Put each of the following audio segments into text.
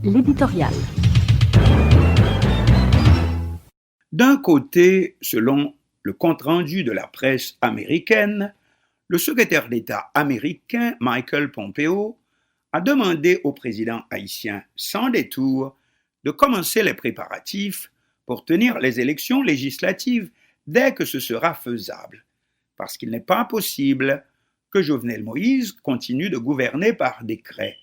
L'éditorial. D'un côté, selon le compte-rendu de la presse américaine, le secrétaire d'État américain Michael Pompeo a demandé au président haïtien sans détour de commencer les préparatifs pour tenir les élections législatives dès que ce sera faisable, parce qu'il n'est pas possible que Jovenel Moïse continue de gouverner par décret,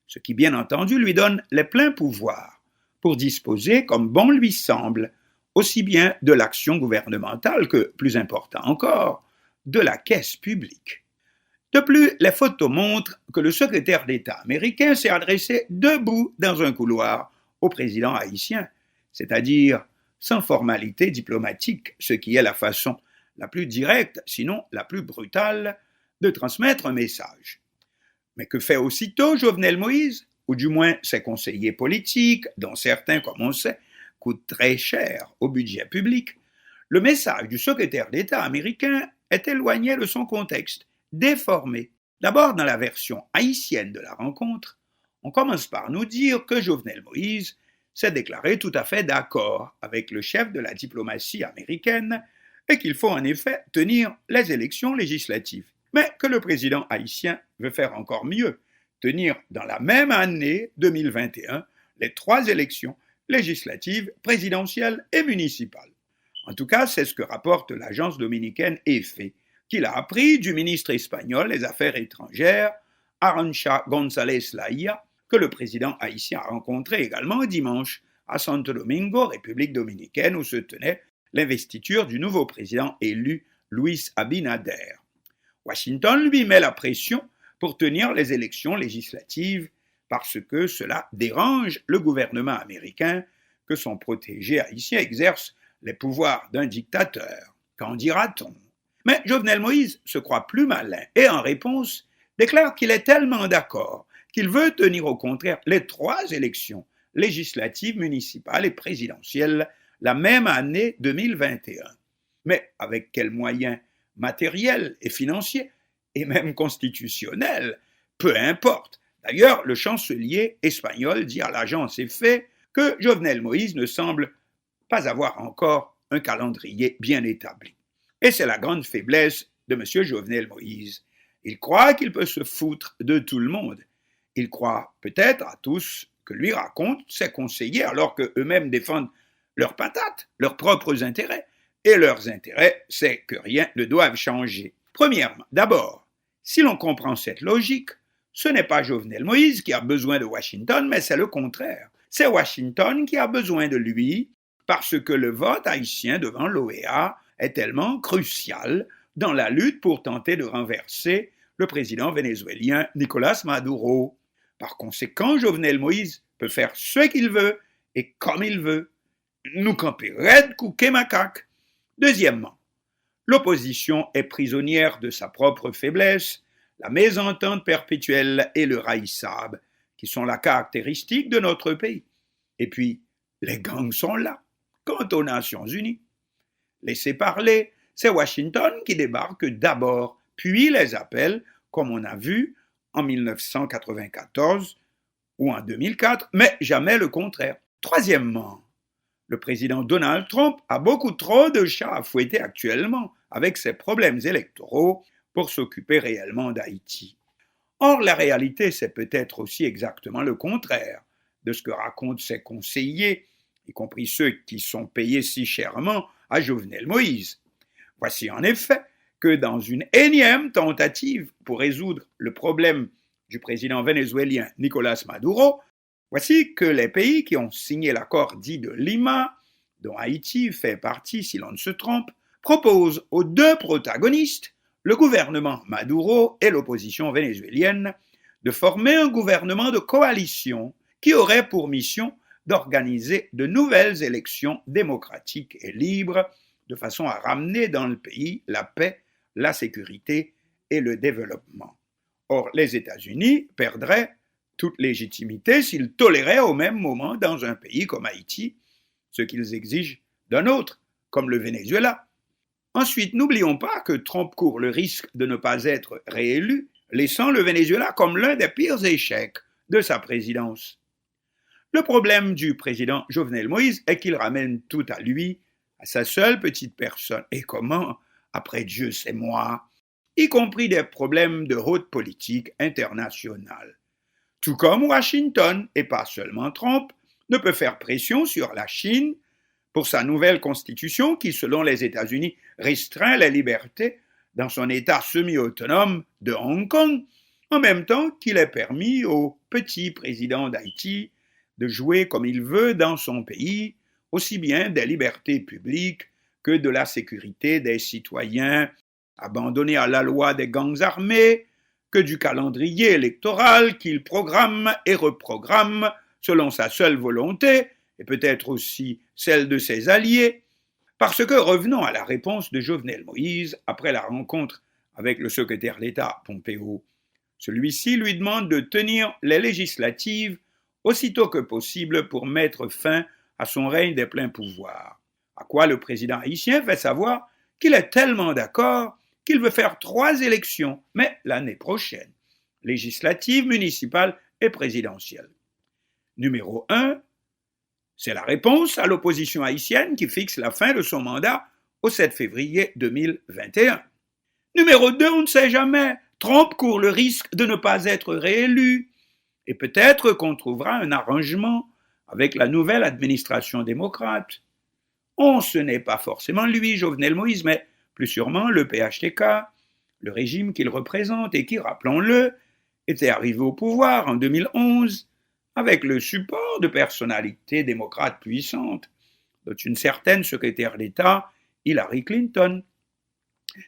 ce qui bien entendu lui donne les pleins pouvoirs pour disposer comme bon lui semble aussi bien de l'action gouvernementale que, plus important encore, de la caisse publique. De plus, les photos montrent que le secrétaire d'État américain s'est adressé debout dans un couloir au président haïtien, c'est-à-dire sans formalité diplomatique, ce qui est la façon la plus directe, sinon la plus brutale, de transmettre un message. Mais que fait aussitôt Jovenel Moïse, ou du moins ses conseillers politiques, dont certains, comme on sait, coûtent très cher au budget public? Le message du secrétaire d'État américain est éloigné de son contexte, déformé. D'abord, dans la version haïtienne de la rencontre, on commence par nous dire que Jovenel Moïse s'est déclaré tout à fait d'accord avec le chef de la diplomatie américaine et qu'il faut en effet tenir les élections législatives. Mais que le président haïtien veut faire encore mieux, tenir dans la même année 2021 les 3 élections législatives, présidentielles et municipales. En tout cas, c'est ce que rapporte l'agence dominicaine EFE, qu'il a appris du ministre espagnol des Affaires étrangères, Arantxa González Laya, que le président haïtien a rencontré également dimanche à Santo Domingo, République dominicaine, où se tenait l'investiture du nouveau président élu Luis Abinader. Washington lui met la pression pour tenir les élections législatives parce que cela dérange le gouvernement américain que son protégé haïtien exerce les pouvoirs d'un dictateur. Qu'en dira-t-on? Mais Jovenel Moïse se croit plus malin et en réponse déclare qu'il est tellement d'accord qu'il veut tenir au contraire les 3 élections législatives, municipales et présidentielles la même année 2021. Mais avec quels moyens matériels et financiers, et même constitutionnels, peu importe. D'ailleurs, le chancelier espagnol dit à l'agence EFE que Jovenel Moïse ne semble pas avoir encore un calendrier bien établi. Et c'est la grande faiblesse de M. Jovenel Moïse. Il croit qu'il peut se foutre de tout le monde. Il croit peut-être à tout ce que lui racontent ses conseillers alors qu'eux-mêmes défendent leurs patates, leurs propres intérêts. Et leurs intérêts, c'est que rien ne doit changer. Premièrement, d'abord, si l'on comprend cette logique, ce n'est pas Jovenel Moïse qui a besoin de Washington, mais c'est le contraire. C'est Washington qui a besoin de lui parce que le vote haïtien devant l'OEA est tellement crucial dans la lutte pour tenter de renverser le président vénézuélien Nicolás Maduro. Par conséquent, Jovenel Moïse peut faire ce qu'il veut et comme il veut. Nous camper raide couquet macaque. Deuxièmement, l'opposition est prisonnière de sa propre faiblesse, la mésentente perpétuelle et le raïssab, qui sont la caractéristique de notre pays. Et puis, les gangs sont là. Quant aux Nations Unies, laissez parler, c'est Washington qui débarque d'abord, puis les appelle, comme on a vu en 1994 ou en 2004, mais jamais le contraire. Troisièmement, le président Donald Trump a beaucoup trop de chats à fouetter actuellement avec ses problèmes électoraux pour s'occuper réellement d'Haïti. Or, la réalité, c'est peut-être aussi exactement le contraire de ce que racontent ses conseillers, y compris ceux qui sont payés si chèrement à Jovenel Moïse. Voici en effet que dans une énième tentative pour résoudre le problème du président vénézuélien Nicolás Maduro, voici que les pays qui ont signé l'accord dit de Lima, dont Haïti fait partie si l'on ne se trompe, proposent aux 2 protagonistes, le gouvernement Maduro et l'opposition vénézuélienne, de former un gouvernement de coalition qui aurait pour mission d'organiser de nouvelles élections démocratiques et libres de façon à ramener dans le pays la paix, la sécurité et le développement. Or, les États-Unis perdraient toute légitimité s'ils toléraient au même moment dans un pays comme Haïti ce qu'ils exigent d'un autre, comme le Venezuela. Ensuite, n'oublions pas que Trump court le risque de ne pas être réélu, laissant le Venezuela comme l'un des pires échecs de sa présidence. Le problème du président Jovenel Moïse est qu'il ramène tout à lui, à sa seule petite personne. Et comment? Après Dieu, c'est moi. Y compris des problèmes de haute politique internationale. Tout comme Washington, et pas seulement Trump, ne peut faire pression sur la Chine pour sa nouvelle constitution qui, selon les États-Unis, restreint les libertés dans son État semi-autonome de Hong Kong, en même temps qu'il est permis au petit président d'Haïti de jouer comme il veut dans son pays, aussi bien des libertés publiques que de la sécurité des citoyens, abandonnés à la loi des gangs armés, que du calendrier électoral qu'il programme et reprogramme selon sa seule volonté, et peut-être aussi celle de ses alliés, parce que revenons à la réponse de Jovenel Moïse après la rencontre avec le secrétaire d'État Pompeo. Celui-ci lui demande de tenir les législatives aussitôt que possible pour mettre fin à son règne des pleins pouvoirs. À quoi le président haïtien fait savoir qu'il est tellement d'accord qu'il veut faire 3 élections, mais l'année prochaine, législatives, municipales et présidentielles. Numéro 1, c'est la réponse à l'opposition haïtienne qui fixe la fin de son mandat au 7 février 2021. Numéro 2, on ne sait jamais. Trump court le risque de ne pas être réélu. Et peut-être qu'on trouvera un arrangement avec la nouvelle administration démocrate. Ce n'est pas forcément lui, Jovenel Moïse, mais plus sûrement le PHTK, le régime qu'il représente et qui, rappelons-le, était arrivé au pouvoir en 2011 avec le support de personnalités démocrates puissantes, dont une certaine secrétaire d'État, Hillary Clinton.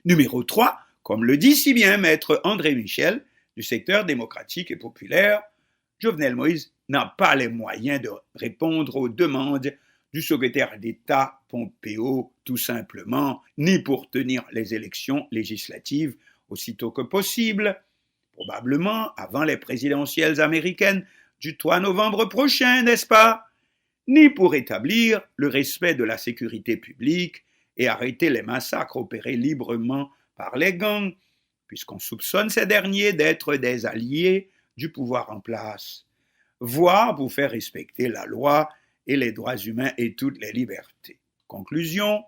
Numéro 3, comme le dit si bien maître André Michel, du secteur démocratique et populaire, Jovenel Moïse n'a pas les moyens de répondre aux demandes du secrétaire d'État Pompeo, tout simplement, ni pour tenir les élections législatives aussitôt que possible, probablement avant les présidentielles américaines du 3 novembre prochain, n'est-ce pas? Ni pour établir le respect de la sécurité publique et arrêter les massacres opérés librement par les gangs, puisqu'on soupçonne ces derniers d'être des alliés du pouvoir en place, voire pour faire respecter la loi et les droits humains et toutes les libertés. Conclusion,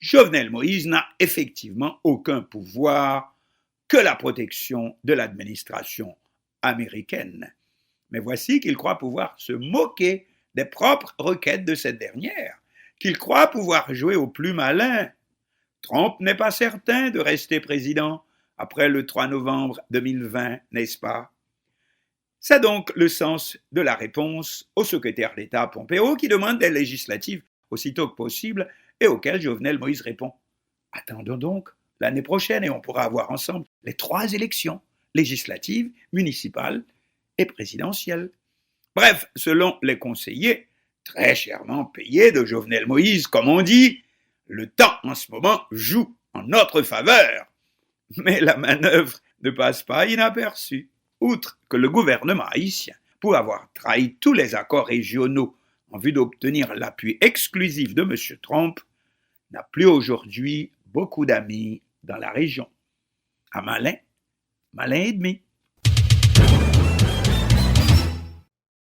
Jovenel Moïse n'a effectivement aucun pouvoir que la protection de l'administration américaine. Mais voici qu'il croit pouvoir se moquer des propres requêtes de cette dernière, qu'il croit pouvoir jouer au plus malin. Trump n'est pas certain de rester président après le 3 novembre 2020, n'est-ce pas? C'est donc le sens de la réponse au secrétaire d'État Pompeo qui demande des législatives aussitôt que possible et auquel Jovenel Moïse répond « Attendons donc l'année prochaine et on pourra avoir ensemble les 3 élections législatives, municipales et présidentielles. » Bref, selon les conseillers, très chèrement payés de Jovenel Moïse, comme on dit, le temps en ce moment joue en notre faveur. Mais la manœuvre ne passe pas inaperçue. Outre que le gouvernement haïtien, pour avoir trahi tous les accords régionaux en vue d'obtenir l'appui exclusif de M. Trump, n'a plus aujourd'hui beaucoup d'amis dans la région. À malin, malin et demi.